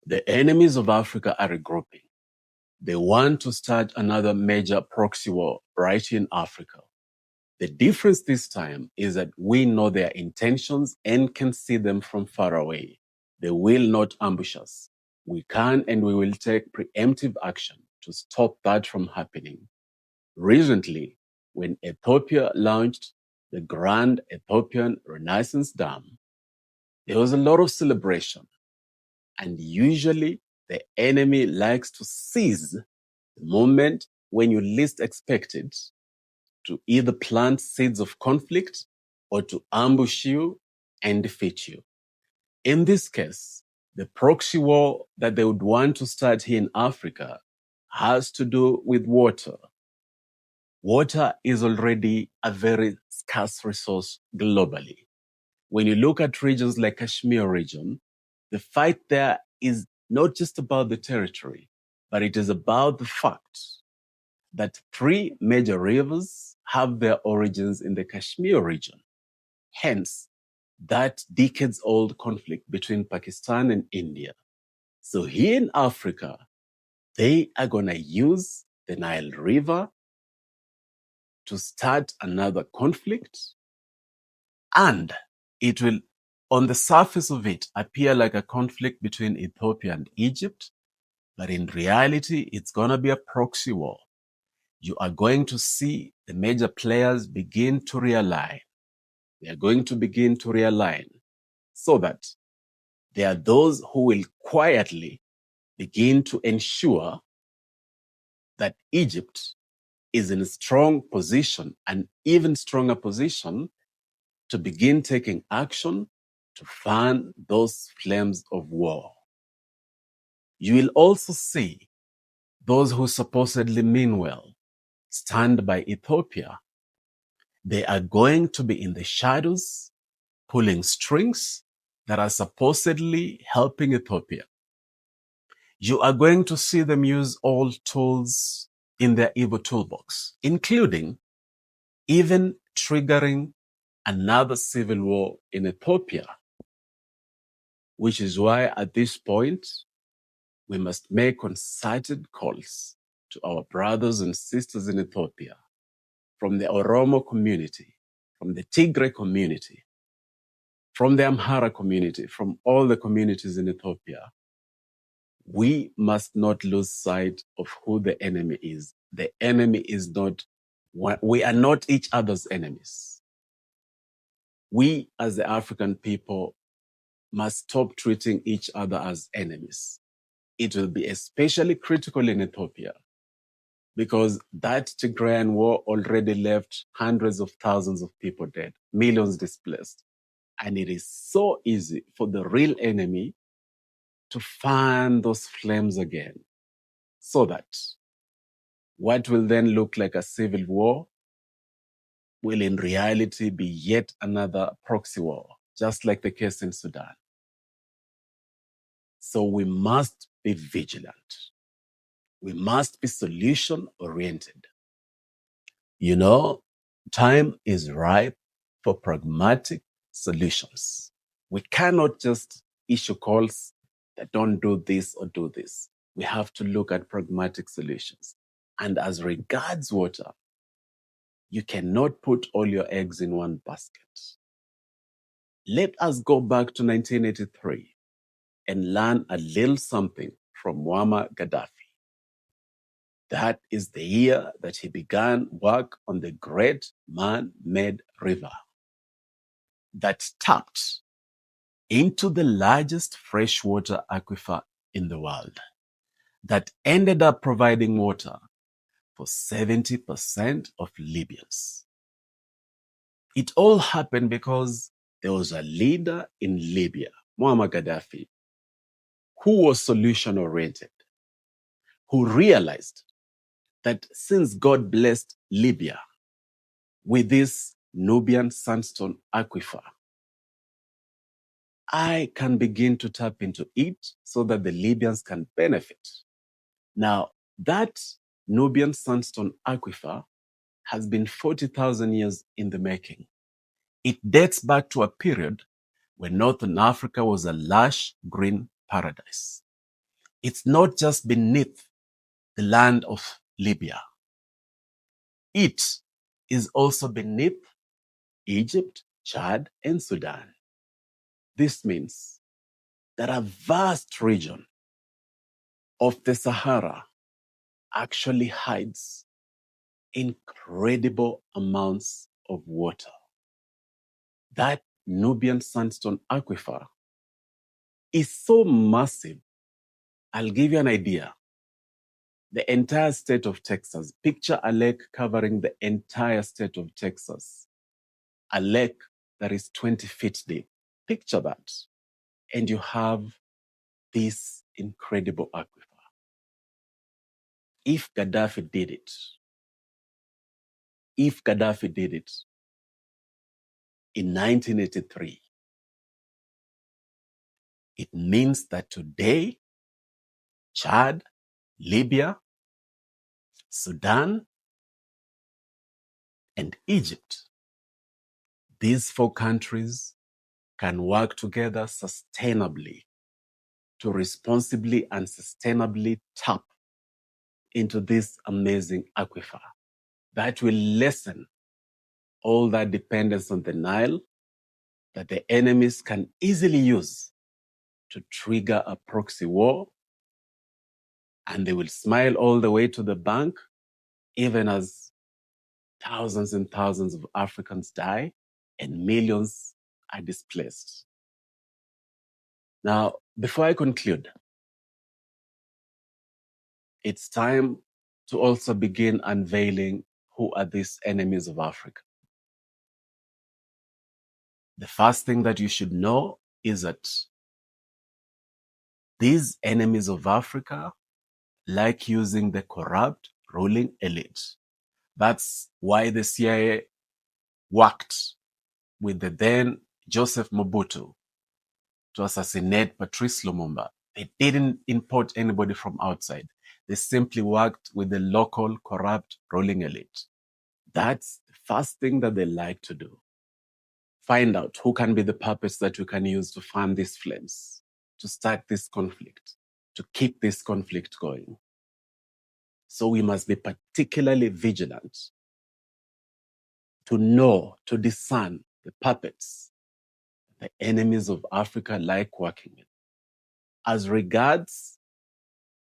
The enemies of Africa are regrouping. They want to start another major proxy war right in Africa. The difference this time is that we know their intentions and can see them from far away. They will not ambush us. We can and we will take preemptive action to stop that from happening. Recently, when Ethiopia launched the Grand Ethiopian Renaissance Dam, there was a lot of celebration. And usually the enemy likes to seize the moment when you least expect it to either plant seeds of conflict or to ambush you and defeat you. In this case, the proxy war that they would want to start here in Africa has to do with water. Water is already a very scarce resource globally. When you look at regions like Kashmir region, the fight there is not just about the territory, but it is about the fact that 3 major rivers have their origins in the Kashmir region. Hence, that decades-old conflict between Pakistan and India. So here in Africa, they are going to use the Nile River to start another conflict, and it will, on the surface of it, appear like a conflict between Ethiopia and Egypt, but in reality, it's going to be a proxy war. You are going to see the major players begin to realign. They are going to begin to realign so that there are those who will quietly begin to ensure that Egypt is in a strong position, an even stronger position, to begin taking action to fan those flames of war. You will also see those who supposedly mean well stand by Ethiopia. They are going to be in the shadows, pulling strings that are supposedly helping Ethiopia. You are going to see them use all tools in their evil toolbox, including even triggering another civil war in Ethiopia, which is why at this point, we must make concerted calls to our brothers and sisters in Ethiopia, from the Oromo community, from the Tigray community, from the Amhara community, from all the communities in Ethiopia. We must not lose sight of who the enemy is. The enemy is not, we are not each other's enemies. We as the African people must stop treating each other as enemies. It will be especially critical in Ethiopia because that Tigrayan war already left hundreds of thousands of people dead, millions displaced. And it is so easy for the real enemy to fan those flames again, so that what will then look like a civil war will in reality be yet another proxy war, just like the case in Sudan. So we must be vigilant. We must be solution-oriented. You know, time is ripe for pragmatic solutions. We cannot just issue calls that don't do this or do this. We have to look at pragmatic solutions. And as regards water, you cannot put all your eggs in one basket. Let us go back to 1983 and learn a little something from Muammar Gaddafi. That is the year that he began work on the great man-made river that tapped into the largest freshwater aquifer in the world, that ended up providing water for 70% of Libyans. It all happened because there was a leader in Libya, Muammar Gaddafi, who was solution-oriented, who realized that since God blessed Libya with this Nubian sandstone aquifer, I can begin to tap into it so that the Libyans can benefit. Now, that Nubian sandstone aquifer has been 40,000 years in the making. It dates back to a period when Northern Africa was a lush green paradise. It's not just beneath the land of Libya. It is also beneath Egypt, Chad, and Sudan. This means that a vast region of the Sahara actually hides incredible amounts of water. That Nubian sandstone aquifer is so massive. I'll give you an idea. The entire state of Texas, picture a lake covering the entire state of Texas, a lake that is 20 feet deep. Picture that. And you have this incredible aquifer. If Gaddafi did it in 1983, it means that today, Chad, Libya, Sudan, and Egypt, these 4 countries can work together sustainably to responsibly and sustainably tap into this amazing aquifer that will lessen all that dependence on the Nile that the enemies can easily use to trigger a proxy war, and they will smile all the way to the bank, even as thousands and thousands of Africans die and millions are displaced. Now, before I conclude, it's time to also begin unveiling who are these enemies of Africa. The first thing that you should know is that these enemies of Africa like using the corrupt ruling elite. That's why the CIA worked with the then Joseph Mobutu to assassinate Patrice Lumumba. They didn't import anybody from outside. They simply worked with the local corrupt ruling elite. That's the first thing that they like to do. Find out who can be the puppets that you can use to fan these flames, to start this conflict, to keep this conflict going. So we must be particularly vigilant to know, to discern the puppets the enemies of Africa like working with. As regards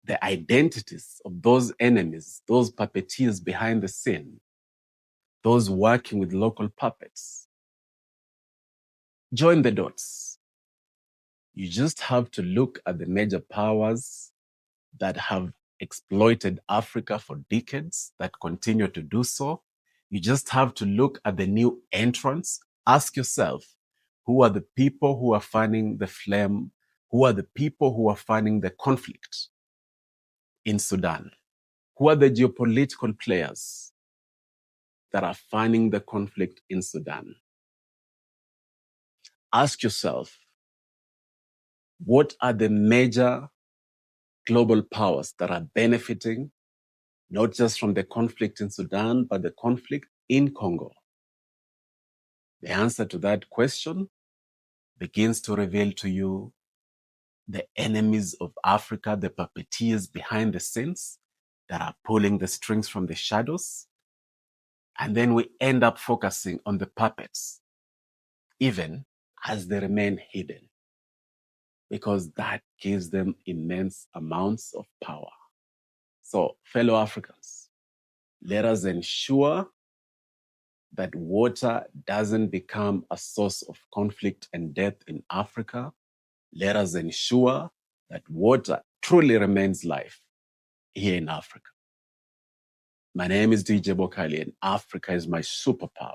the identities of those enemies, those puppeteers behind the scene, those working with local puppets, join the dots. You just have to look at the major powers that have exploited Africa for decades, that continue to do so. You just have to look at the new entrants. Ask yourself, who are the people who are fanning the flame? Who are the people who are fanning the conflict in Sudan? Who are the geopolitical players that are fanning the conflict in Sudan? Ask yourself, what are the major global powers that are benefiting not just from the conflict in Sudan, but the conflict in Congo? The answer to that question begins to reveal to you the enemies of Africa, the puppeteers behind the scenes that are pulling the strings from the shadows. And then we end up focusing on the puppets, even as they remain hidden, because that gives them immense amounts of power. So, fellow Africans, let us ensure that water doesn't become a source of conflict and death in Africa. Let us ensure that water truly remains life here in Africa. My name is DJ Bokali, and Africa is my superpower.